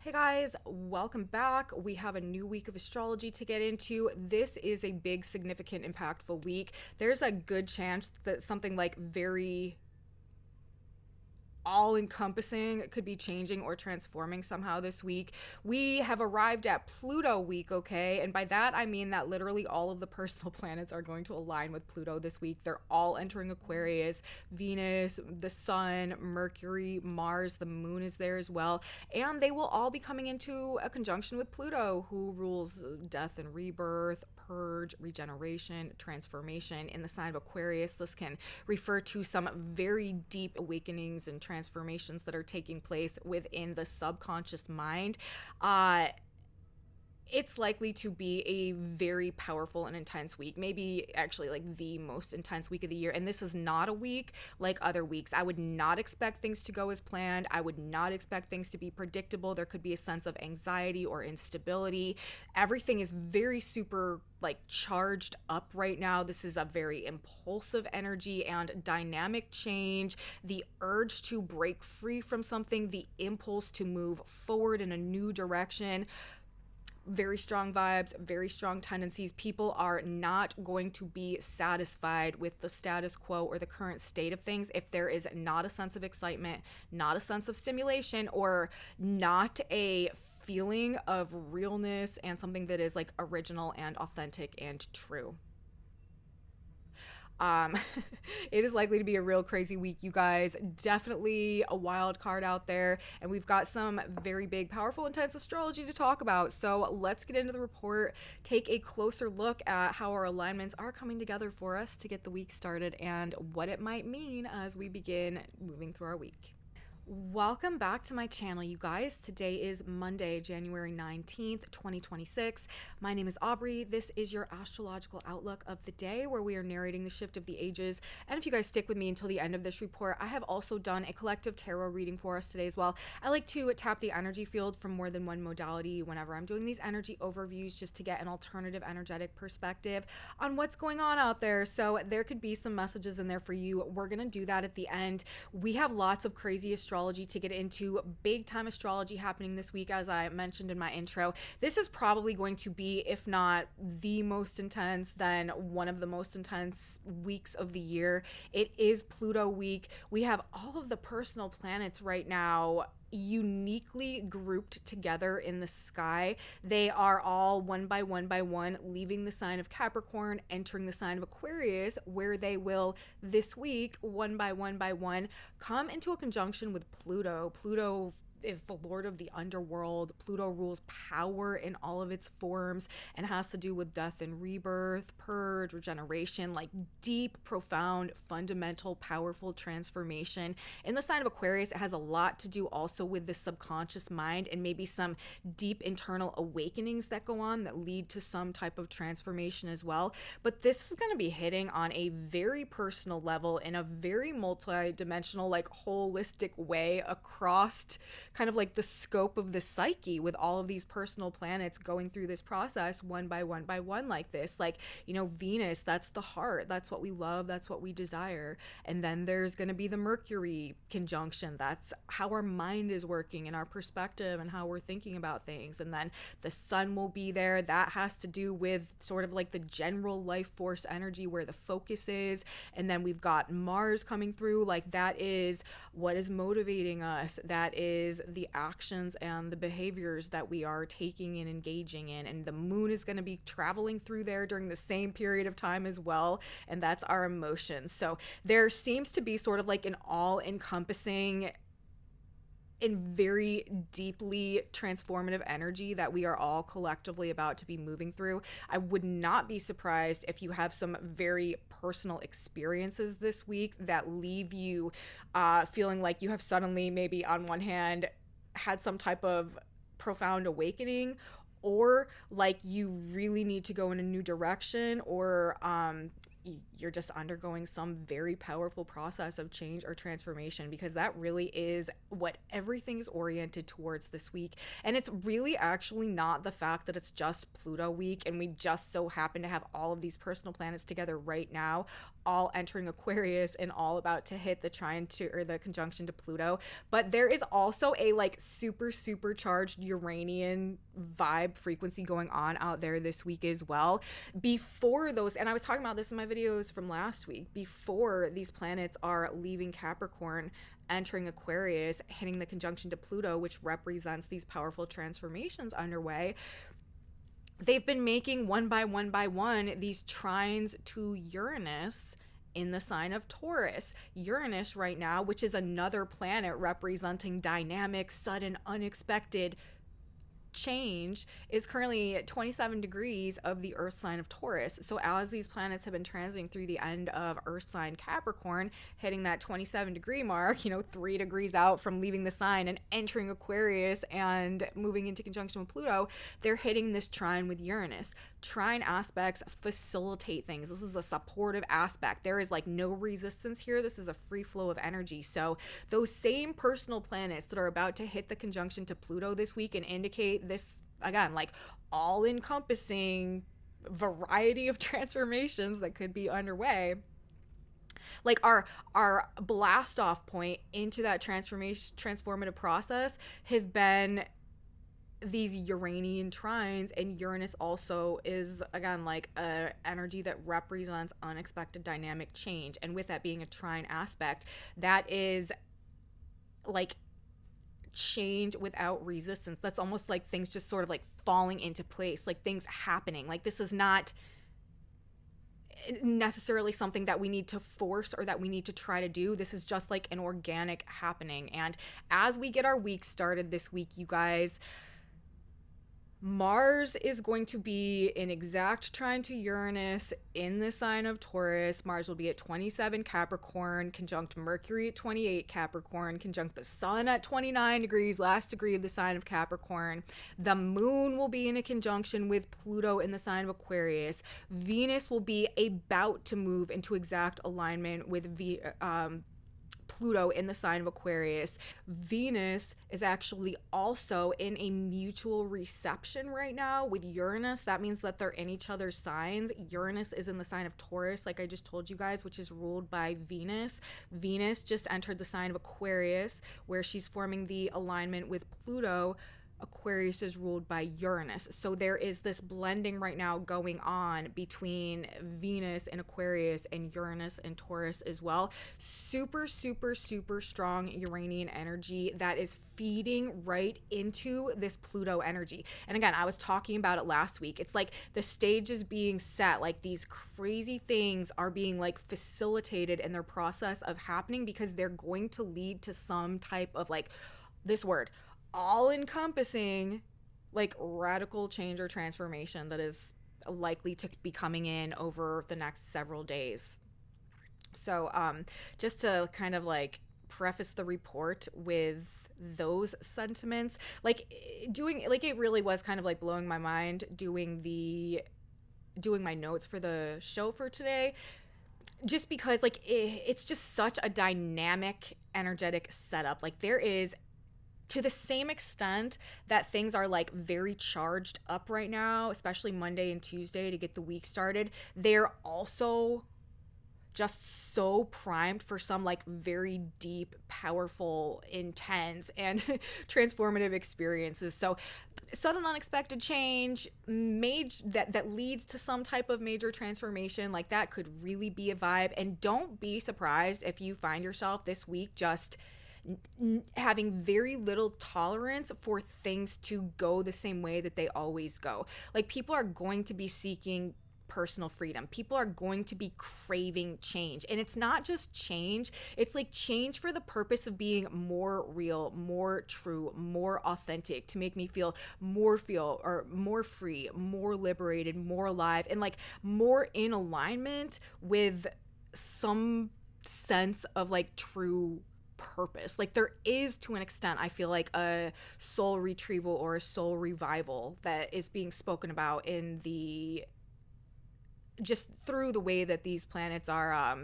Hey guys, welcome back. We have a new week of astrology to get into. This is a big, significant, impactful week. There's a good chance that something like very all encompassing could be changing or transforming somehow this week. We have arrived at Pluto week, okay? And by that, I mean that literally all of the personal planets are going to align with Pluto this week. They're all entering Aquarius. Venus, the Sun, Mercury, Mars, the Moon is there as well. And they will all be coming into a conjunction with Pluto, who rules death and rebirth, purge, regeneration, transformation in the sign of Aquarius. This can refer to some very deep awakenings and transformations that are taking place within the subconscious mind. It's likely to be a very powerful and intense week, maybe actually like the most intense week of the year. And this is not a week like other weeks. I would not expect things to go as planned. I would not expect things to be predictable. There could be a sense of anxiety or instability. Everything is very super like charged up right now. This is a very impulsive energy and dynamic change. The urge to break free from something, the impulse to move forward in a new direction. Very strong vibes, very strong tendencies. People are not going to be satisfied with the status quo or the current state of things if there is not a sense of excitement, not a sense of stimulation, or not a feeling of realness and something that is like original and authentic and true. Um, it is likely to be a real crazy week, you guys. Definitely a wild card out there, and we've got some very big, powerful, intense astrology to talk about. So let's get into the report, take a closer look at how our alignments are coming together for us to get the week started and what it might mean as we begin moving through our week. Welcome back to my channel, you guys. Today is Monday, January 19th, 2026. My name is Aubrey. This is your astrological outlook of the day, where we are narrating the shift of the ages. And if you guys stick with me until the end of this report, I have also done a collective tarot reading for us today as well. I like to tap the energy field from more than one modality whenever I'm doing these energy overviews, just to get an alternative energetic perspective on what's going on out there. So there could be some messages in there for you. We're going to do that at the end. We have lots of crazy astrology to get into, big time astrology happening this week, as I mentioned in my intro. This is probably going to be, if not the most intense, then one of the most intense weeks of the year. It is Pluto week. We have all of the personal planets right now uniquely grouped together in the sky. They are all one by one leaving the sign of Capricorn, entering the sign of Aquarius, where they will this week one by one come into a conjunction with Pluto. Pluto is the lord of the underworld. Pluto rules power in all of its forms and has to do with death and rebirth, purge, regeneration, like deep, profound, fundamental, powerful transformation. In the sign of Aquarius, it has a lot to do also with the subconscious mind and maybe some deep internal awakenings that go on that lead to some type of transformation as well. But this is going to be hitting on a very personal level in a very multi-dimensional, like holistic way across kind of like the scope of the psyche, with all of these personal planets going through this process one by one like this. Like, you know, Venus, that's the heart, that's what we love, that's what we desire. And then there's going to be the Mercury conjunction, that's how our mind is working and our perspective and how we're thinking about things. And then the Sun will be there, that has to do with sort of like the general life force energy, where the focus is. And then we've got Mars coming through, like that is what is motivating us, that is the actions and the behaviors that we are taking and engaging in. And the Moon is going to be traveling through there during the same period of time as well, and that's our emotions. So there seems to be sort of like an all-encompassing and very deeply transformative energy that we are all collectively about to be moving through. I would not be surprised if you have some very personal experiences this week that leave you feeling like you have suddenly, maybe on one hand, had some type of profound awakening, or like you really need to go in a new direction, or you're just undergoing some very powerful process of change or transformation, because that really is what everything's oriented towards this week. And it's really actually not the fact that it's just Pluto week and we just so happen to have all of these personal planets together right now. all entering Aquarius and all about to hit the trine to, or the conjunction to Pluto. But there is also a like super supercharged Uranian vibe frequency going on out there this week as well. Before those, and I was talking about this in my videos from last week, before these planets are leaving Capricorn, entering Aquarius, hitting the conjunction to Pluto, which represents these powerful transformations underway, they've been making one by one these trines to Uranus in the sign of Taurus. Uranus right now, which is another planet representing dynamic, sudden, unexpected change, is currently at 27 degrees of the Earth sign of Taurus. So as these planets have been transiting through the end of Earth sign Capricorn, hitting that 27 degree mark, 3 degrees out from leaving the sign and entering Aquarius and moving into conjunction with Pluto, they're hitting this trine with Uranus. Trine aspects facilitate things. This is a supportive aspect. There is like no resistance here. This is a free flow of energy. So those same personal planets that are about to hit the conjunction to Pluto this week and indicate this, again, like all-encompassing variety of transformations that could be underway, like our blast off point into that transformative process has been these Uranian trines, and Uranus also is, again, like a energy that represents unexpected dynamic change. And with that being a trine aspect, that is like change without resistance. That's almost like things just sort of like falling into place, like things happening. Like this is not necessarily something that we need to force or that we need to try to do. This is just like an organic happening. And as we get our week started this week, you guys, Mars is going to be in exact trine to Uranus in the sign of Taurus. Mars will be at 27 Capricorn, conjunct Mercury at 28 Capricorn, conjunct the Sun at 29 degrees, last degree of the sign of Capricorn. The Moon will be in a conjunction with Pluto in the sign of Aquarius. Venus will be about to move into exact alignment with Pluto in the sign of Aquarius. Venus is actually also in a mutual reception right now with Uranus. That means that they're in each other's signs. Uranus is in the sign of Taurus, like I just told you guys, which is ruled by Venus. Venus just entered the sign of Aquarius, where she's forming the alignment with Pluto. Aquarius is ruled by Uranus. So there is this blending right now going on between Venus and Aquarius and Uranus and Taurus as well. Super, super, super strong Uranian energy that is feeding right into this Pluto energy. And again, I was talking about it last week. It's like the stage is being set, like these crazy things are being like facilitated in their process of happening because they're going to lead to some type of like, this word, all-encompassing like radical change or transformation that is likely to be coming in over the next several days. So just to kind of like preface the report with those sentiments, like it really was kind of like blowing my mind doing my notes for the show for today, just because like it's just such a dynamic energetic setup. Like there is, to the same extent that things are like very charged up right now, especially Monday and Tuesday to get the week started, they're also just so primed for some like very deep, powerful, intense, and transformative experiences. So sudden unexpected change that leads to some type of major transformation, like that could really be a vibe. And don't be surprised if you find yourself this week just having very little tolerance for things to go the same way that they always go. Like people are going to be seeking personal freedom. People are going to be craving change. And it's not just change, it's like change for the purpose of being more real, more true, more authentic, to make me feel more free, more liberated, more alive, and like more in alignment with some sense of like true purpose. Like there is, to an extent, I feel like a soul retrieval or a soul revival that is being spoken about in the, just through the way that these planets are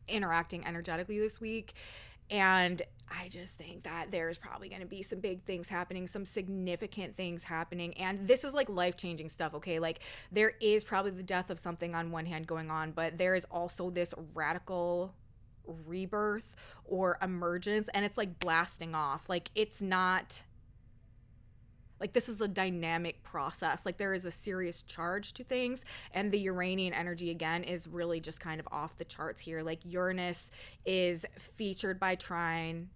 interacting energetically this week. And I just think that there's probably going to be some big things happening, some significant things happening. And this is like life-changing stuff, okay? Like there is probably the death of something on one hand going on, but there is also this radical rebirth or emergence, and it's like blasting off. Like it's not like this is a dynamic process. Like there is a serious charge to things, and the Uranian energy again is really just kind of off the charts here. Like Uranus is featured by trine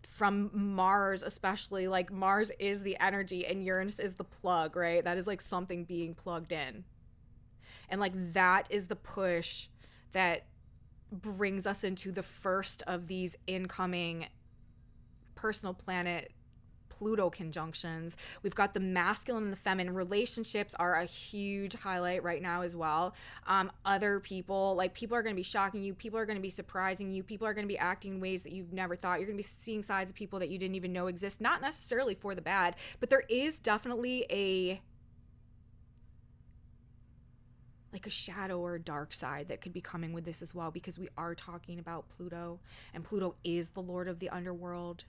from Mars, especially. Like Mars is the energy and Uranus is the plug, right? That is like something being plugged in. And like that is the push that brings us into the first of these incoming personal planet Pluto conjunctions. We've got the masculine and the feminine. Relationships are a huge highlight right now as well. Other people, like people are going to be shocking you. People are going to be surprising you. People are going to be acting in ways that you've never thought. You're going to be seeing sides of people that you didn't even know exist. Not necessarily for the bad, but there is definitely a shadow or a dark side that could be coming with this as well, because we are talking about Pluto, and Pluto is the lord of the underworld.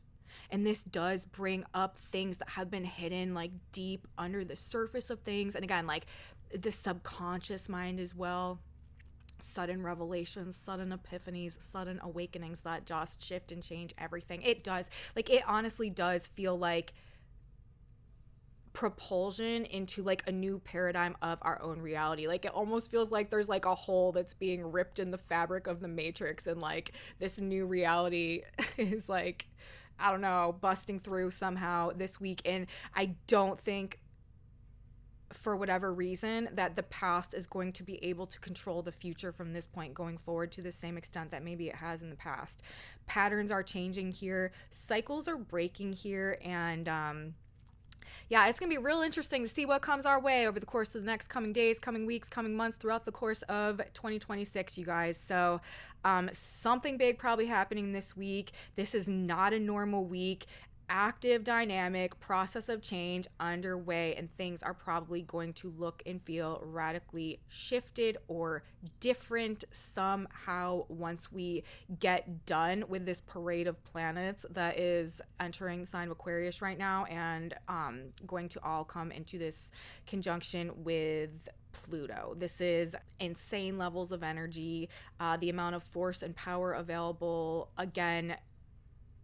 And this does bring up things that have been hidden like deep under the surface of things. And again, like the subconscious mind as well. Sudden revelations, sudden epiphanies, sudden awakenings that just shift and change everything. It does. Like it honestly does feel like propulsion into like a new paradigm of our own reality. Like it almost feels like there's like a hole that's being ripped in the fabric of the matrix, and like this new reality is like, I don't know, busting through somehow this week. And I don't think, for whatever reason, that the past is going to be able to control the future from this point going forward to the same extent that maybe it has in the past. Patterns are changing here, cycles are breaking here, and yeah, it's going to be real interesting to see what comes our way over the course of the next coming days, coming weeks, coming months, throughout the course of 2026, you guys. So something big probably happening this week. This is not a normal week. Active, dynamic process of change underway, and things are probably going to look and feel radically shifted or different somehow once we get done with this parade of planets that is entering the sign of Aquarius right now, and going to all come into this conjunction with Pluto. This is insane levels of energy, the amount of force and power available, again,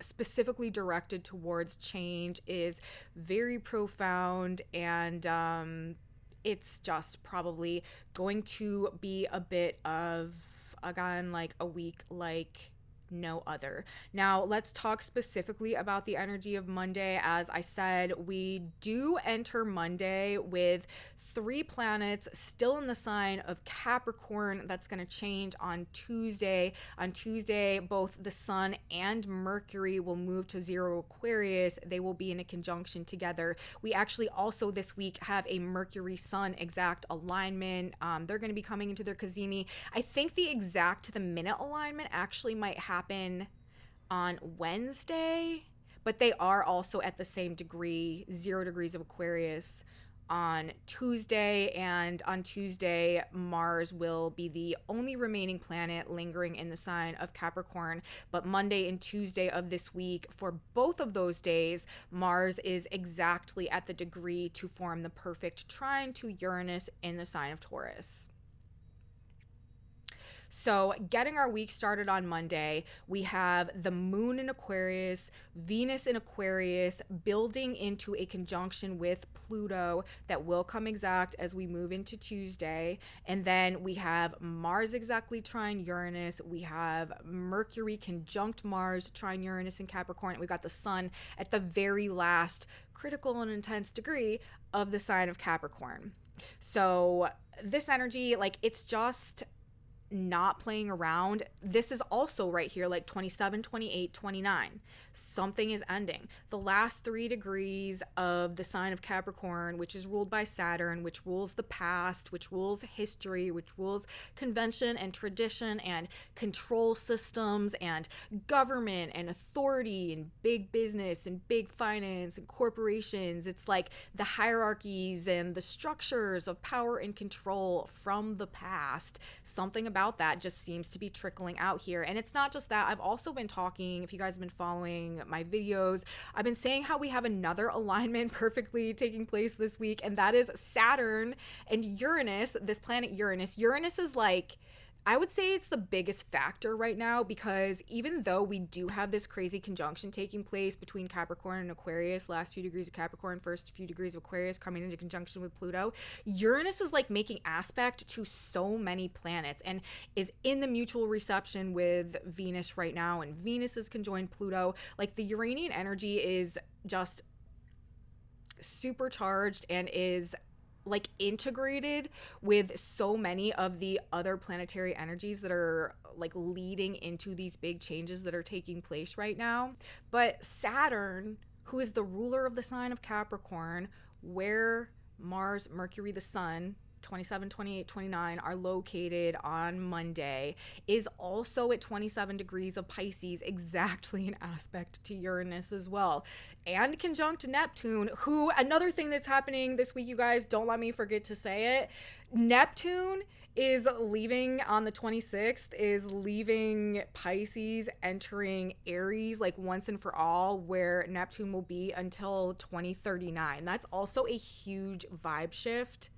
specifically directed towards change, is very profound, and it's just probably going to be a bit of, again, like a week like no other. Now let's talk specifically about the energy of Monday. As I said, we do enter Monday with 3 planets still in the sign of Capricorn. That's going to change on Tuesday. On Tuesday, both the Sun and Mercury will move to 0 Aquarius. They will be in a conjunction together. We actually also this week have a Mercury Sun exact alignment. They're going to be coming into their cazimi. I think the exact to the minute alignment actually might happen on Wednesday, but they are also at the same degree, 0 degrees of Aquarius, on Tuesday. And on Tuesday, Mars will be the only remaining planet lingering in the sign of Capricorn. But Monday and Tuesday of this week, for both of those days, Mars is exactly at the degree to form the perfect trine to Uranus in the sign of Taurus. So getting our week started on Monday, we have the moon in Aquarius, Venus in Aquarius, building into a conjunction with Pluto that will come exact as we move into Tuesday. And then we have Mars exactly trine Uranus. We have Mercury conjunct Mars, trine Uranus in Capricorn. And we got the Sun at the very last critical and intense degree of the sign of Capricorn. So this energy, like, it's just not playing around. This is also right here, like 27, 28, 29. Something is ending. The last 3 degrees of the sign of Capricorn, which is ruled by Saturn, which rules the past, which rules history, which rules convention and tradition and control systems and government and authority and big business and big finance and corporations. It's like the hierarchies and the structures of power and control from the past. Something about that just seems to be trickling out here. And it's not just that. I've also been talking, if you guys have been following my videos, I've been saying how we have another alignment perfectly taking place this week, and that is Saturn and Uranus, this planet Uranus. Uranus is like, I would say it's the biggest factor right now, because even though we do have this crazy conjunction taking place between Capricorn and Aquarius, last few degrees of Capricorn, first few degrees of Aquarius coming into conjunction with Pluto, Uranus is like making aspect to so many planets and is in the mutual reception with Venus right now, and Venus is conjoined Pluto. Like, the Uranian energy is just supercharged and is like integrated with so many of the other planetary energies that are like leading into these big changes that are taking place right now. But Saturn, who is the ruler of the sign of Capricorn, where Mars, Mercury, the Sun, 27, 28, 29 are located on Monday, is also at 27 degrees of Pisces, exactly an aspect to Uranus as well, and conjunct Neptune, who, another thing that's happening this week, you guys, don't let me forget to say it, Neptune is leaving on the 26th, is leaving Pisces, entering Aries, like once and for all, where Neptune will be until 2039. That's also a huge vibe shift.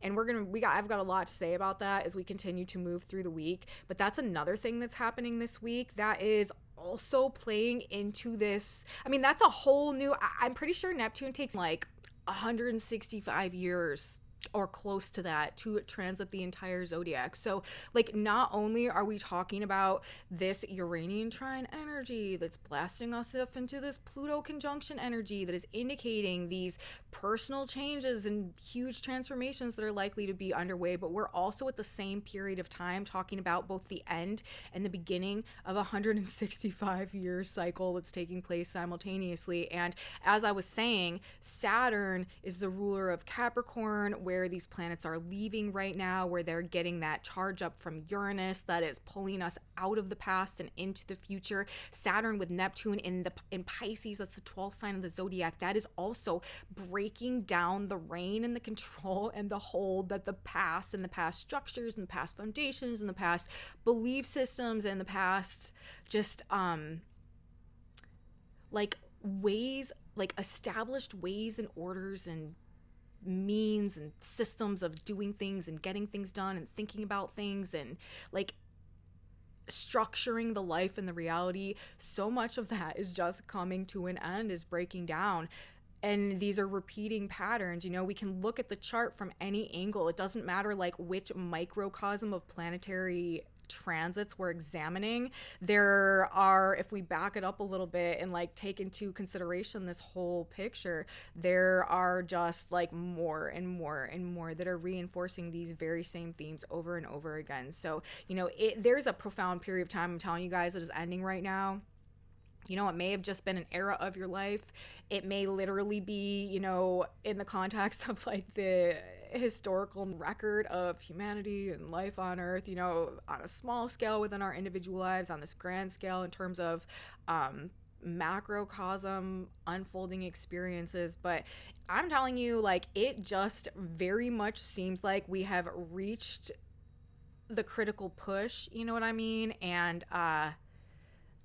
And I've got a lot to say about that as we continue to move through the week. But that's another thing that's happening this week that is also playing into this. I mean, that's a whole new, I'm pretty sure Neptune takes like 165 years or close to that to transit the entire zodiac. So like, not only are we talking about this Uranian trine energy that's blasting us up into this Pluto conjunction energy that is indicating these personal changes and huge transformations that are likely to be underway, but we're also at the same period of time talking about both the end and the beginning of a 165-year cycle that's taking place simultaneously. And as I was saying, Saturn is the ruler of Capricorn, where these planets are leaving right now, where they're getting that charge up from Uranus that is pulling us out of the past and into the future. Saturn with Neptune in Pisces, that's the 12th sign of the zodiac, that is also breaking down the reign and the control and the hold that the past and the past structures and the past foundations and the past belief systems and the past just like ways, like established ways and orders and means and systems of doing things and getting things done and thinking about things and like structuring the life and the reality. So much of that is just coming to an end, is breaking down. And these are repeating patterns. You know, we can look at the chart from any angle. It doesn't matter like which microcosm of planetary transits we're examining. There are, if we back it up a little bit and like take into consideration this whole picture, there are just like more and more and more that are reinforcing these very same themes over and over again. So, you know, there's a profound period of time, I'm telling you guys, that is ending right now. You know, it may have just been an era of your life. It may literally be, you know, in the context of like the historical record of humanity and life on Earth, you know, on a small scale within our individual lives, on this grand scale in terms of macrocosm unfolding experiences. But I'm telling you, like, it just very much seems like we have reached the critical push, you know what I mean? And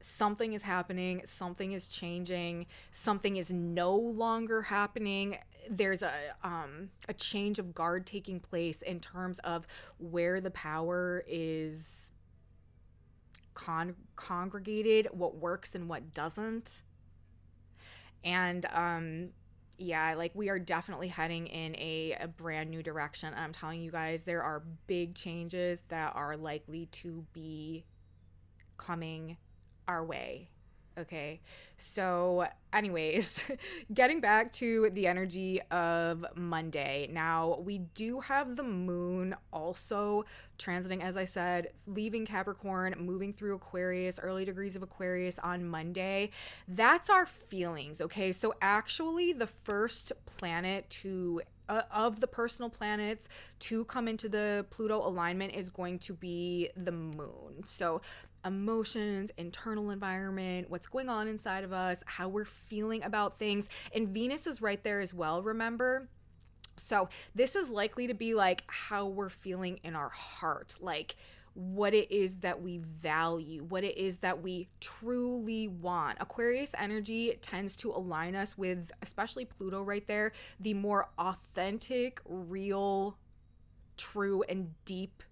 something is happening, something is changing, something is no longer happening. There's a change of guard taking place in terms of where the power is congregated, what works and what doesn't. And yeah, like, we are definitely heading in a brand new direction. I'm telling you guys, there are big changes that are likely to be coming our way. Okay, so anyways, getting back to the energy of Monday. Now, we do have the moon also transiting, as I said, leaving Capricorn, moving through Aquarius, early degrees of Aquarius on Monday. That's our feelings, okay? So actually, the first planet to of the personal planets to come into the Pluto alignment is going to be the moon. So emotions, internal environment, what's going on inside of us, how we're feeling about things. And Venus is right there as well, remember? So this is likely to be like how we're feeling in our heart, like what it is that we value, what it is that we truly want. Aquarius energy tends to align us with, especially Pluto right there, the more authentic, real, true, and deep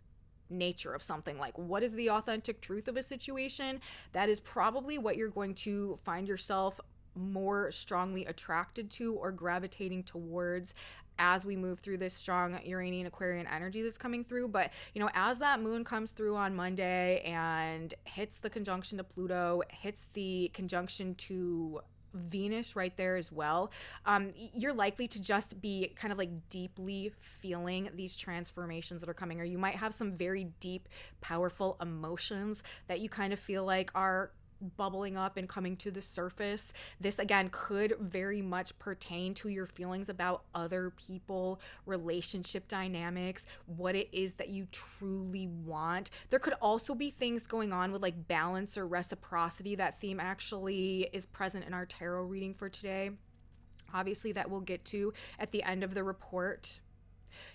nature of something. Like, what is the authentic truth of a situation? That is probably what you're going to find yourself more strongly attracted to or gravitating towards as we move through this strong Uranian Aquarian energy that's coming through. But, as that moon comes through on Monday and hits the conjunction to Pluto, hits the conjunction to Venus right there as well, you're likely to just be kind of like deeply feeling these transformations that are coming, or you might have some very deep, powerful emotions that you kind of feel like are bubbling up and coming to the surface. This again could very much pertain to your feelings about other people, relationship dynamics, what it is that you truly want. There could also be things going on with like balance or reciprocity. That theme actually is present in our tarot reading for today. Obviously, that we'll get to at the end of the report.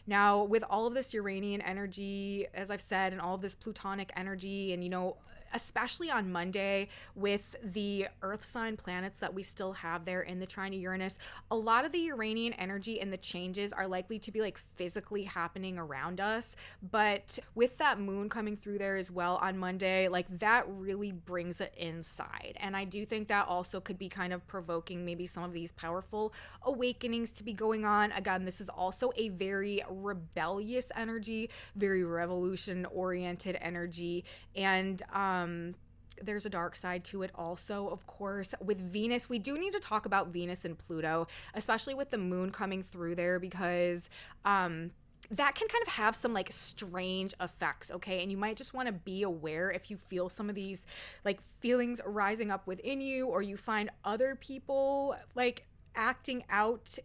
Now, with all of this Uranian energy, as I've said, and all of this Plutonic energy, and especially on Monday with the Earth sign planets that we still have there in the trine to Uranus, a lot of the Uranian energy and the changes are likely to be like physically happening around us. But with that moon coming through there as well on Monday, like that really brings it inside. And I do think that also could be kind of provoking maybe some of these powerful awakenings to be going on. Again, this is also a very rebellious energy, very revolution oriented energy. And there's a dark side to it also, of course. With Venus, we do need to talk about Venus and Pluto, especially with the moon coming through there, because that can kind of have some like strange effects, okay? And you might just want to be aware if you feel some of these like feelings rising up within you, or you find other people like acting out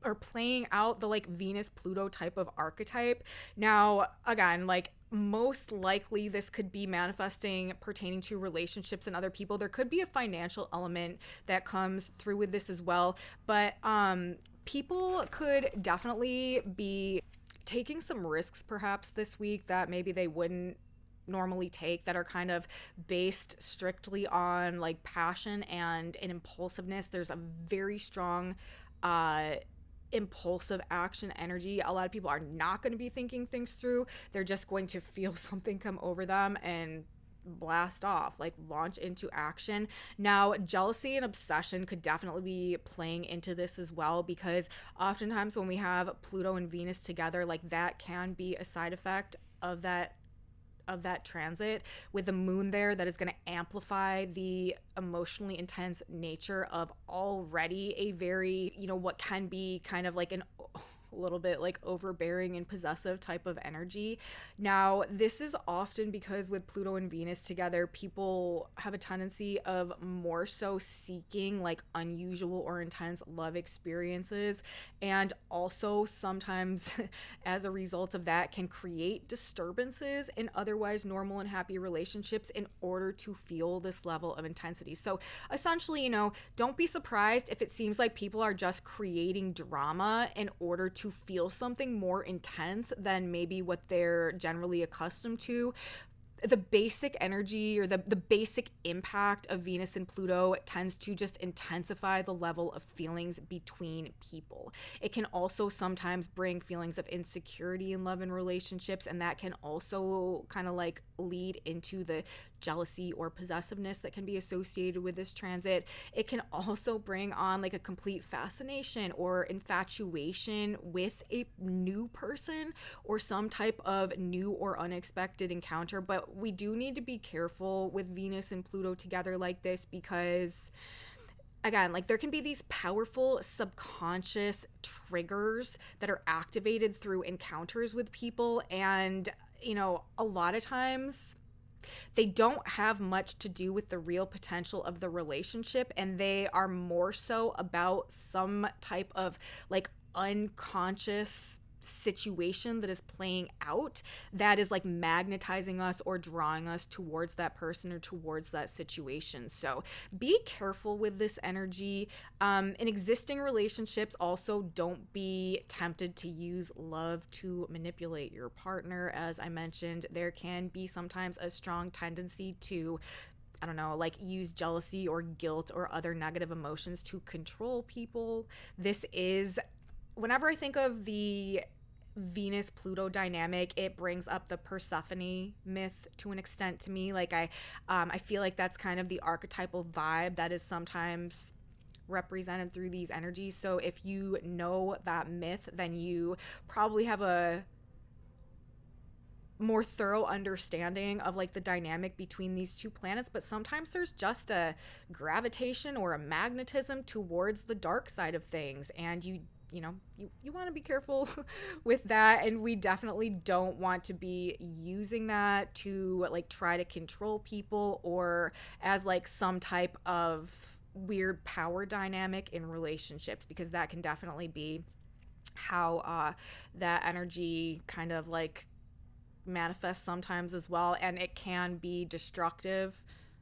or playing out the like Venus Pluto type of archetype. Now, again, like most likely this could be manifesting pertaining to relationships and other people. There could be a financial element that comes through with this as well, but people could definitely be taking some risks perhaps this week that maybe they wouldn't normally take, that are kind of based strictly on like passion and an impulsiveness. There's a very strong impulsive action energy. A lot of people are not going to be thinking things through. They're just going to feel something come over them and blast off, like launch into action. Now, jealousy and obsession could definitely be playing into this as well, because oftentimes when we have Pluto and Venus together, like that can be a side effect of that transit with the moon there, that is going to amplify the emotionally intense nature of already a very, what can be kind of like a little bit like overbearing and possessive type of energy. Now, this is often because with Pluto and Venus together, people have a tendency of more so seeking like unusual or intense love experiences, and also sometimes as a result of that can create disturbances in otherwise normal and happy relationships in order to feel this level of intensity. So essentially, don't be surprised if it seems like people are just creating drama in order to feel something more intense than maybe what they're generally accustomed to. The basic energy or the basic impact of Venus and Pluto tends to just intensify the level of feelings between people. It can also sometimes bring feelings of insecurity in love and relationships, and that can also kind of like lead into the jealousy or possessiveness that can be associated with this transit. It can also bring on like a complete fascination or infatuation with a new person or some type of new or unexpected encounter. But we do need to be careful with Venus and Pluto together like this, because again, like there can be these powerful subconscious triggers that are activated through encounters with people, and a lot of times they don't have much to do with the real potential of the relationship, and they are more so about some type of like unconscious situation that is playing out that is like magnetizing us or drawing us towards that person or towards that situation. So be careful with this energy. In existing relationships, also don't be tempted to use love to manipulate your partner. As I mentioned, there can be sometimes a strong tendency to, I don't know, like use jealousy or guilt or other negative emotions to control people. This is, whenever I think of the Venus Pluto dynamic, it brings up the Persephone myth to an extent to me. Like I feel like that's kind of the archetypal vibe that is sometimes represented through these energies. So if you know that myth, then you probably have a more thorough understanding of like the dynamic between these two planets. But sometimes there's just a gravitation or a magnetism towards the dark side of things, and you want to be careful with that. And we definitely don't want to be using that to like try to control people or as like some type of weird power dynamic in relationships, because that can definitely be how that energy kind of like manifests sometimes as well. And it can be destructive,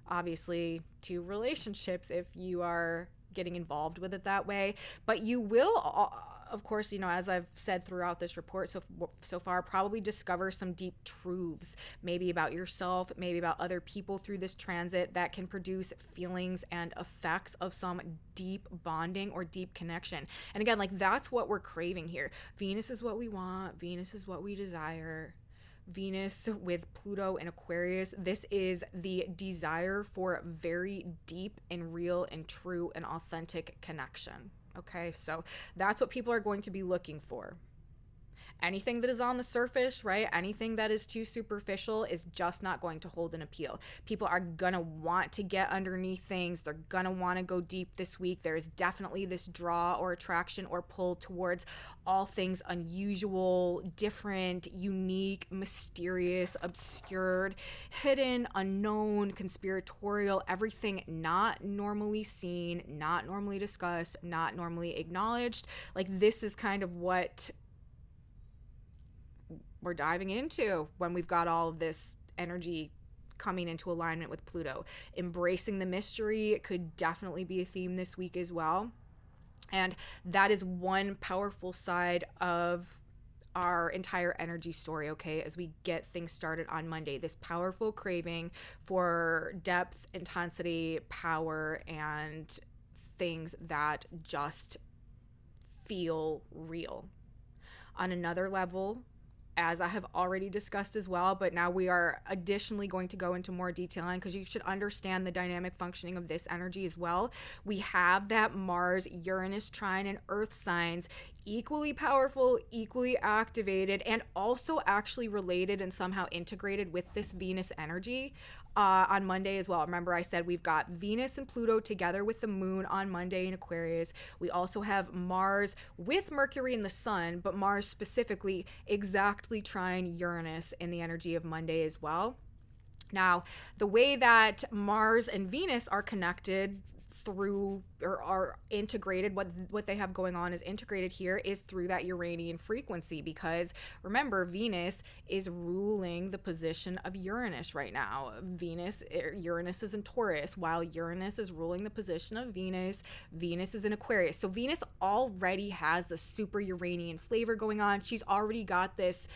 obviously, to relationships if you are getting involved with it that way. But you will, of course, as I've said throughout this report so far, probably discover some deep truths, maybe about yourself, maybe about other people through this transit, that can produce feelings and effects of some deep bonding or deep connection. And again, like that's what we're craving here. Venus is what we want. Venus is what we desire. Venus with Pluto in Aquarius, this is the desire for very deep and real and true and authentic connection. Okay, so that's what people are going to be looking for. Anything that is on the surface, right? Anything that is too superficial is just not going to hold an appeal. People are going to want to get underneath things. They're going to want to go deep this week. There is definitely this draw or attraction or pull towards all things unusual, different, unique, mysterious, obscured, hidden, unknown, conspiratorial, everything not normally seen, not normally discussed, not normally acknowledged. Like this is kind of what we're diving into when we've got all of this energy coming into alignment with Pluto. Embracing the mystery could definitely be a theme this week as well. And that is one powerful side of our entire energy story, okay, as we get things started on Monday. This powerful craving for depth, intensity, power, and things that just feel real. On another level, as I have already discussed as well, but now we are additionally going to go into more detail on, because you should understand the dynamic functioning of this energy as well. We have that Mars, Uranus trine and Earth signs, equally powerful, equally activated, and also actually related and somehow integrated with this Venus energy on Monday as well. Remember, I said we've got Venus and Pluto together with the moon on Monday in Aquarius. We also have Mars with Mercury and the Sun, but Mars specifically exactly trine Uranus in the energy of Monday as well. Now, the way that Mars and Venus are connected through, or are integrated, what they have going on is integrated here, is through that Uranian frequency, because remember, Venus is ruling the position of Uranus right now. Uranus is in Taurus, while Uranus is ruling the position of Venus. Venus is in Aquarius. So Venus already has the super Uranian flavor going on. She's already got this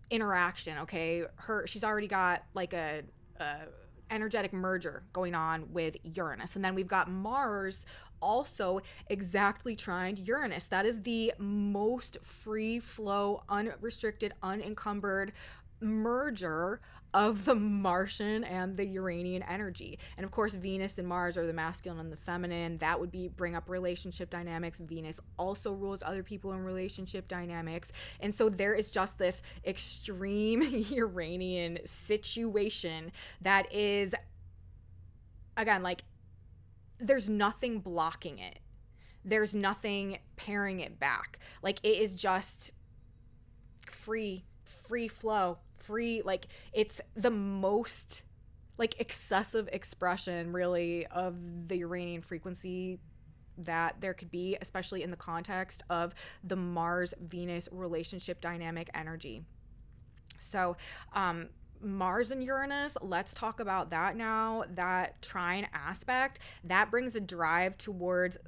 interaction, okay? She's already got like a energetic merger going on with Uranus. And then we've got Mars also exactly trined Uranus. That is the most free flow, unrestricted, unencumbered merger of the Martian and the Uranian energy. And of course, Venus and Mars are the masculine and the feminine. That would bring up relationship dynamics. Venus also rules other people in relationship dynamics. And so there is just this extreme Uranian situation that is, again, like there's nothing blocking it. There's nothing paring it back. Like it is just free flow, free, like it's the most like excessive expression really of the Uranian frequency that there could be, especially in the context of the Mars-Venus relationship dynamic energy. So, Mars and Uranus, let's talk about that now. That trine aspect, that brings a drive towards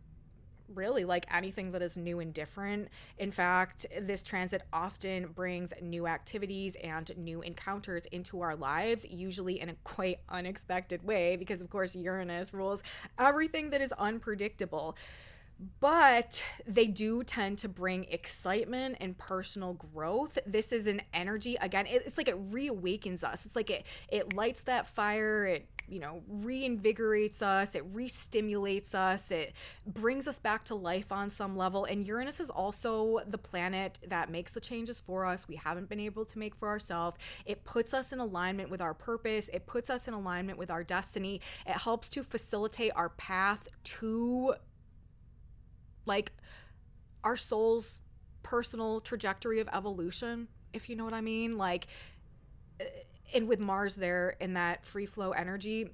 really like anything that is new and different. In fact, this transit often brings new activities and new encounters into our lives, usually in a quite unexpected way, because of course Uranus rules everything that is unpredictable. But they do tend to bring excitement and personal growth. This is an energy, again, it's like it reawakens us. It's like it lights that fire, it reinvigorates us, it re-stimulates us, it brings us back to life on some level. And Uranus is also the planet that makes the changes for us we haven't been able to make for ourselves. It puts us in alignment with our purpose, it puts us in alignment with our destiny. It helps to facilitate our path to like our soul's personal trajectory of evolution, if you know what I mean. Like, and with Mars there in that free flow energy,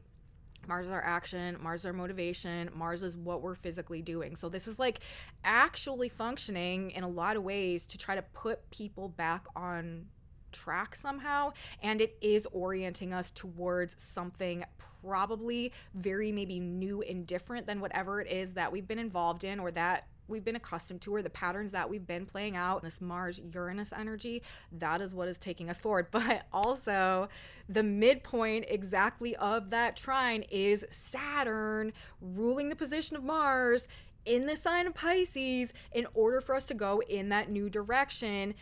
Mars is our action, Mars is our motivation, Mars is what we're physically doing. So this is like actually functioning in a lot of ways to try to put people back on track somehow, and it is orienting us towards something probably very maybe new and different than whatever it is that we've been involved in or that we've been accustomed to, or the patterns that we've been playing out. This Mars Uranus energy, that is what is taking us forward. But also the midpoint exactly of that trine is Saturn ruling the position of Mars in the sign of Pisces. In order for us to go in that new direction,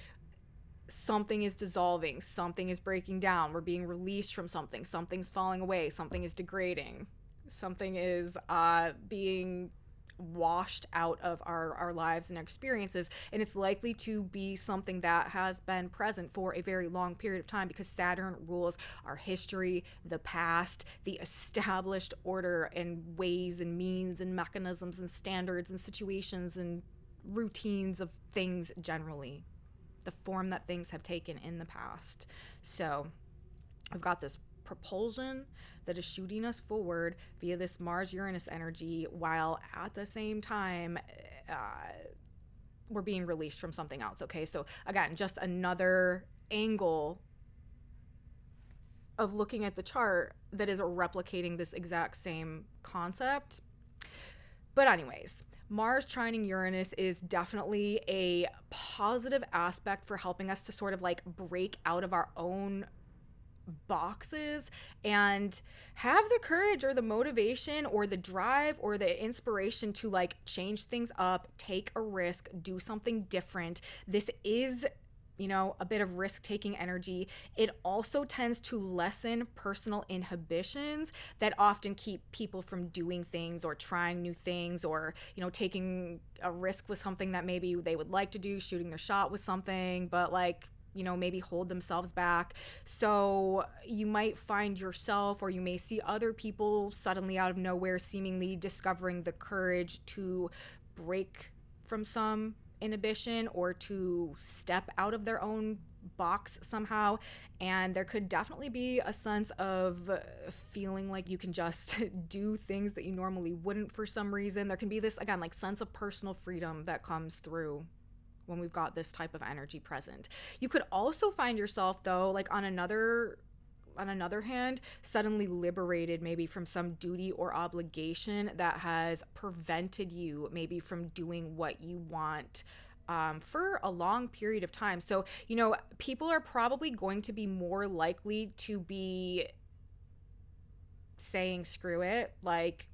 something is dissolving, something is breaking down, we're being released from something, something's falling away, something is degrading, something is being washed out of our lives and experiences. And it's likely to be something that has been present for a very long period of time, because Saturn rules our history, the past, the established order and ways and means and mechanisms and standards and situations and routines of things generally, the form that things have taken in the past. So I've got this propulsion that is shooting us forward via this Mars-Uranus energy, while at the same time we're being released from something else. Okay, so again, just another angle of looking at the chart that is replicating this exact same concept. But anyways, Mars trining Uranus is definitely a positive aspect for helping us to sort of like break out of our own boxes and have the courage or the motivation or the drive or the inspiration to like change things up, take a risk, do something different. This is a bit of risk-taking energy. It also tends to lessen personal inhibitions that often keep people from doing things or trying new things, or, taking a risk with something that maybe they would like to do, shooting their shot with something, but like, maybe hold themselves back. So you might find yourself, or you may see other people suddenly out of nowhere seemingly discovering the courage to break from some inhibition or to step out of their own box somehow. And there could definitely be a sense of feeling like you can just do things that you normally wouldn't for some reason. There can be this, again, like sense of personal freedom that comes through when we've got this type of energy present. You could also find yourself, though, like on another hand, suddenly liberated maybe from some duty or obligation that has prevented you maybe from doing what you want for a long period of time. So, people are probably going to be more likely to be saying, screw it, like,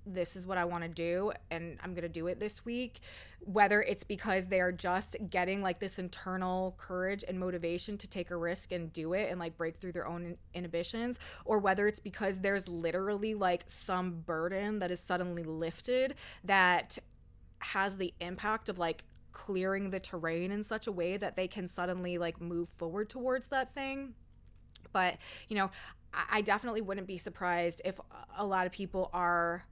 this is what I want to do and I'm going to do it this week, whether it's because they are just getting like this internal courage and motivation to take a risk and do it and like break through their own inhibitions, or whether it's because there's literally like some burden that is suddenly lifted that has the impact of like clearing the terrain in such a way that they can suddenly like move forward towards that thing. But, I definitely wouldn't be surprised if a lot of people are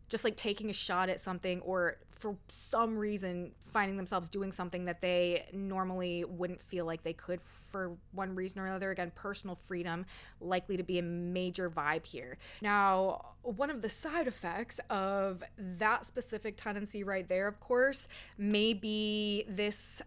just like taking a shot at something or for some reason finding themselves doing something that they normally wouldn't feel like they could for one reason or another. Again, personal freedom likely to be a major vibe here. Now, one of the side effects of that specific tendency right there, of course, may be this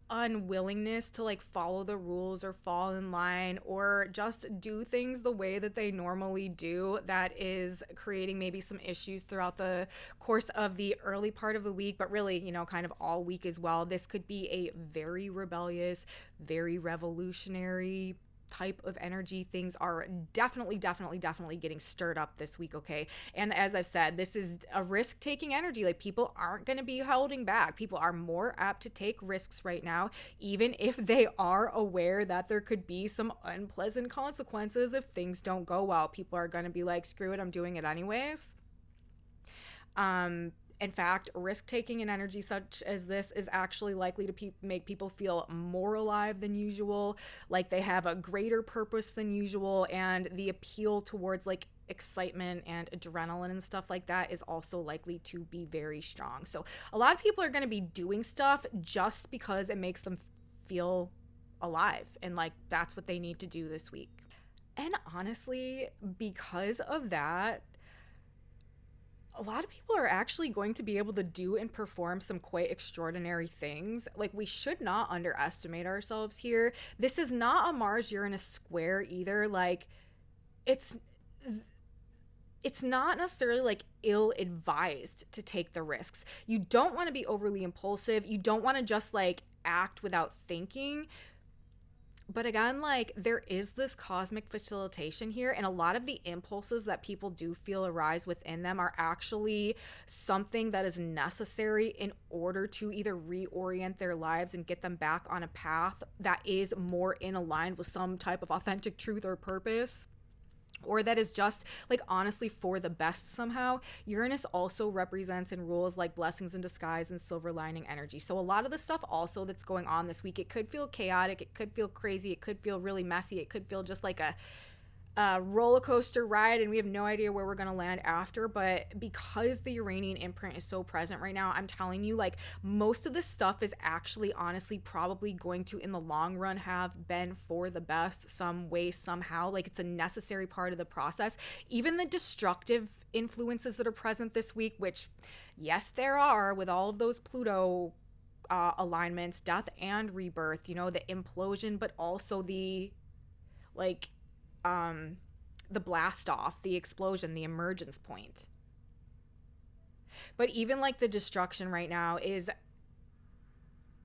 unwillingness to like follow the rules or fall in line or just do things the way that they normally do, that is creating maybe some issues throughout the course of the early part of the week, but really, you know, kind of all week as well. This could be a very rebellious, very revolutionary type of energy. Things are definitely getting stirred up this week, okay? And as I've said, this is a risk-taking energy. Like, people aren't going to be holding back. People are more apt to take risks right now, even if they are aware that there could be some unpleasant consequences if things don't go well. People are going to be like, screw it, I'm doing it anyways. In fact, risk-taking and energy such as this is actually likely to make people feel more alive than usual, like they have a greater purpose than usual, and the appeal towards like excitement and adrenaline and stuff like that is also likely to be very strong. So a lot of people are going to be doing stuff just because it makes them feel alive, and like that's what they need to do this week. And honestly, because of that, a lot of people are actually going to be able to do and perform some quite extraordinary things. Like, we should not underestimate ourselves here. This is not a Mars-Uranus square either. Like, it's not necessarily like ill-advised to take the risks. You don't want to be overly impulsive. You don't want to just like act without thinking. But again, like, there is this cosmic facilitation here, and a lot of the impulses that people do feel arise within them are actually something that is necessary in order to either reorient their lives and get them back on a path that is more in aligned with some type of authentic truth or purpose, or that is just like honestly for the best somehow. Uranus also represents and rules like blessings in disguise and silver lining energy. So a lot of the stuff also that's going on this week, it could feel chaotic, it could feel crazy, it could feel really messy, it could feel just like a roller coaster ride, and we have no idea where we're going to land after. But because the Uranian imprint is so present right now, I'm telling you, like, most of this stuff is actually honestly probably going to in the long run have been for the best some way, somehow. Like, it's a necessary part of the process. Even the destructive influences that are present this week, which yes there are with all of those Pluto alignments, death and rebirth, you know, the implosion, but also the like the blast off, the explosion, the emergence point. But even like the destruction right now is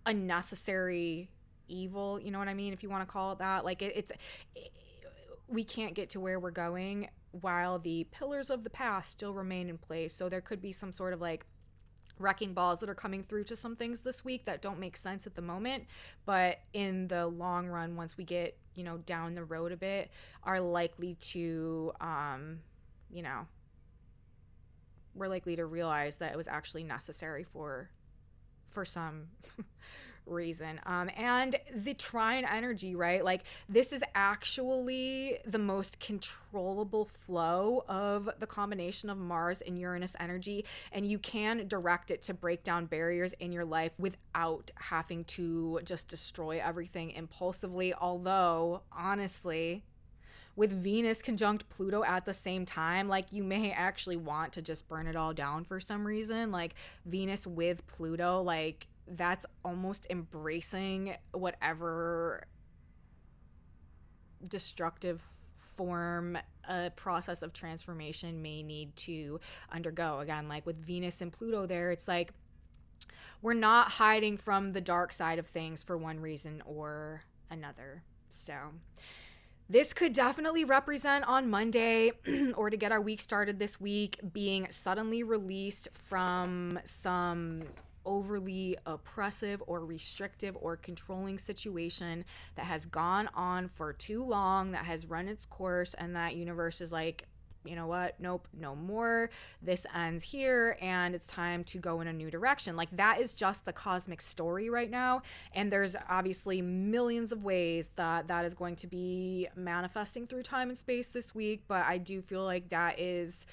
a necessary evil, you know what I mean, if you want to call it that. Like we can't get to where we're going while the pillars of the past still remain in place. So there could be some sort of like wrecking balls that are coming through to some things this week that don't make sense at the moment, but in the long run, once we get, you know, down the road a bit, are likely to you know, we're likely to realize that it was actually necessary for some reason. And the trine energy, right? Like, this is actually the most controllable flow of the combination of Mars and Uranus energy, and you can direct it to break down barriers in your life without having to just destroy everything impulsively. Although, honestly, with Venus conjunct Pluto at the same time, like, you may actually want to just burn it all down for some reason. Like, Venus with Pluto, like, that's almost embracing whatever destructive form a process of transformation may need to undergo. Again, like with Venus and Pluto there, it's like we're not hiding from the dark side of things for one reason or another. So this could definitely represent on Monday or to get our week started this week, being suddenly released from some overly oppressive or restrictive or controlling situation that has gone on for too long, that has run its course, and that universe is like, you know what, nope, no more, this ends here, and it's time to go in a new direction. Like, that is just the cosmic story right now, and there's obviously millions of ways that that is going to be manifesting through time and space this week, but I do feel like that is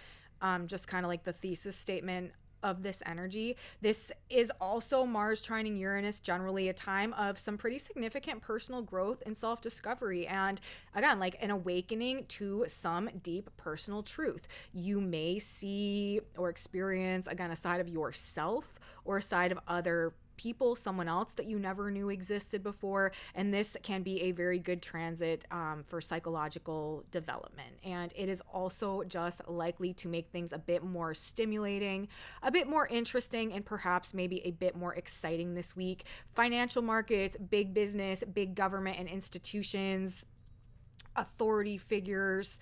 just kind of like the thesis statement of this energy. This is also Mars trining Uranus, generally a time of some pretty significant personal growth and self-discovery, and again, like an awakening to some deep personal truth. You may see or experience, again, a side of yourself or a side of other people, someone else that you never knew existed before, and this can be a very good transit for psychological development. And it is also just likely to make things a bit more stimulating, a bit more interesting, and perhaps maybe a bit more exciting this week. Financial markets, big business, big government and institutions, authority figures,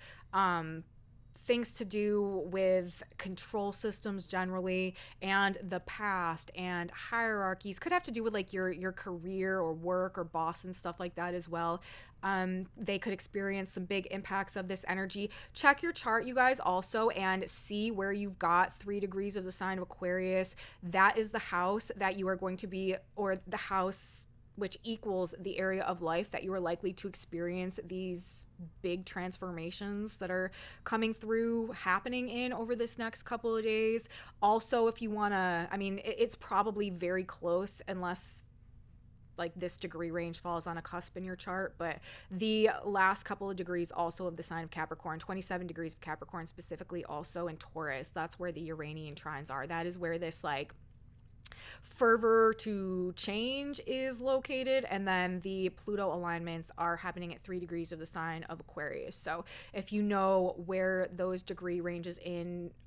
things to do with control systems generally, and the past and hierarchies could have to do with like your career or work or boss and stuff like that as well. They could experience some big impacts of this energy. Check your chart, you guys, also, and see where you've got 3 degrees of the sign of Aquarius. That is the house that you are going to be, or the house which equals the area of life that you are likely to experience these big transformations that are coming through, happening in over this next couple of days. Also, if you want to, I mean, it's probably very close unless like this degree range falls on a cusp in your chart, but the last couple of degrees also of the sign of Capricorn, 27 degrees of Capricorn specifically, also in Taurus, that's where the Uranian trines are. That is where this like fervor to change is located, and then the Pluto alignments are happening at 3 degrees of the sign of Aquarius. So if you know where those degree ranges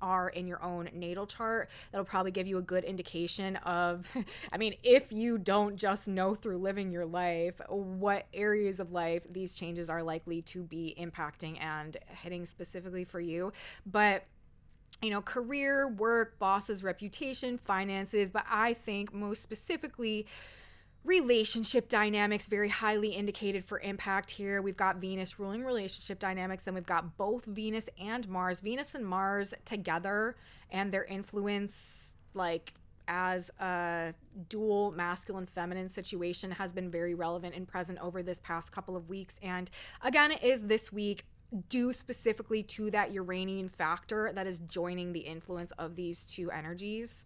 are in your own natal chart, that'll probably give you a good indication of I mean, if you don't just know through living your life what areas of life these changes are likely to be impacting and hitting specifically for you. But you know, career, work, bosses, reputation, finances, but I think most specifically relationship dynamics, very highly indicated for impact here. We've got Venus ruling relationship dynamics, then we've got both Venus and Mars together, and their influence, like as a dual masculine feminine situation, has been very relevant and present over this past couple of weeks. And again, it is this week due specifically to that Uranian factor that is joining the influence of these two energies,